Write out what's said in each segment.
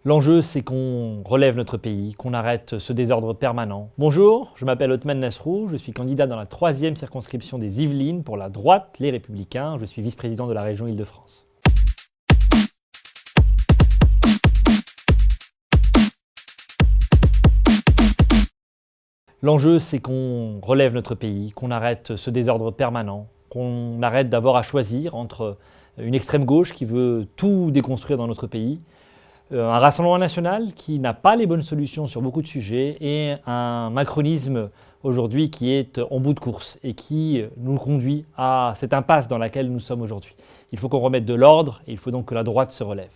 L'enjeu, c'est qu'on relève notre pays, qu'on arrête ce désordre permanent. Bonjour, je m'appelle Othman Nasrou, je suis candidat dans la 3e circonscription des Yvelines pour la droite, les Républicains. Je suis vice-président de la région Île-de-France. L'enjeu, c'est qu'on relève notre pays, qu'on arrête ce désordre permanent, qu'on arrête d'avoir à choisir entre une extrême gauche qui veut tout déconstruire dans notre pays, un Rassemblement national qui n'a pas les bonnes solutions sur beaucoup de sujets et un macronisme aujourd'hui qui est en bout de course et qui nous conduit à cette impasse dans laquelle nous sommes aujourd'hui. Il faut qu'on remette de l'ordre et il faut donc que la droite se relève.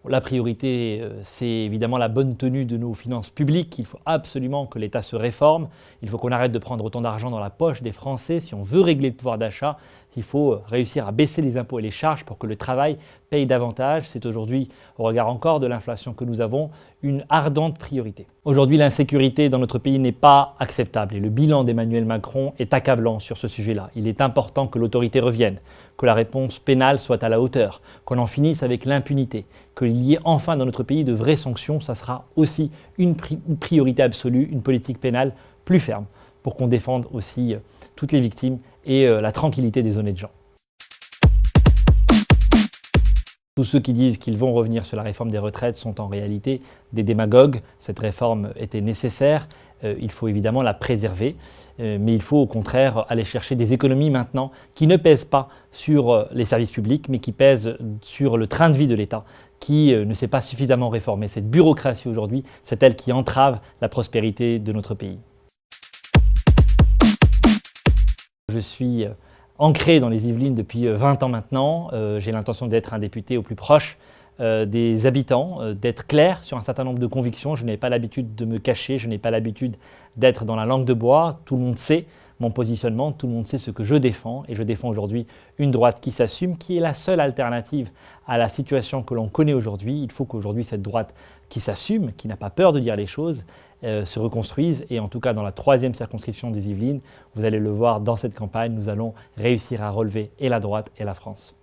La priorité, c'est évidemment la bonne tenue de nos finances publiques. Il faut absolument que l'État se réforme. Il faut qu'on arrête de prendre autant d'argent dans la poche des Français. Si on veut régler le pouvoir d'achat, il faut réussir à baisser les impôts et les charges pour que le travail paye davantage. C'est aujourd'hui, au regard encore de l'inflation que nous avons, une ardente priorité. Aujourd'hui, l'insécurité dans notre pays n'est pas acceptable et le bilan d'Emmanuel Macron est accablant sur ce sujet-là. Il est important que l'autorité revienne, que la réponse pénale soit à la hauteur, qu'on en finisse avec l'impunité, qu'il y ait enfin dans notre pays de vraies sanctions. Ça sera aussi une priorité absolue, une politique pénale plus ferme pour qu'on défende aussi toutes les victimes et la tranquillité des honnêtes gens. Tous ceux qui disent qu'ils vont revenir sur la réforme des retraites sont en réalité des démagogues. Cette réforme était nécessaire, il faut évidemment la préserver, mais il faut au contraire aller chercher des économies maintenant qui ne pèsent pas sur les services publics, mais qui pèsent sur le train de vie de l'État, qui ne s'est pas suffisamment réformé. Cette bureaucratie aujourd'hui, c'est elle qui entrave la prospérité de notre pays. Je suis ancré dans les Yvelines depuis 20 ans maintenant. J'ai l'intention d'être un député au plus proche des habitants, d'être clair sur un certain nombre de convictions. Je n'ai pas l'habitude de me cacher, je n'ai pas l'habitude d'être dans la langue de bois. Tout le monde sait mon positionnement, tout le monde sait ce que je défends. Et je défends aujourd'hui une droite qui s'assume, qui est la seule alternative à la situation que l'on connaît aujourd'hui. Il faut qu'aujourd'hui cette droite qui s'assume, qui n'a pas peur de dire les choses, se reconstruise. Et en tout cas dans la 3e circonscription des Yvelines, vous allez le voir dans cette campagne, nous allons réussir à relever et la droite et la France.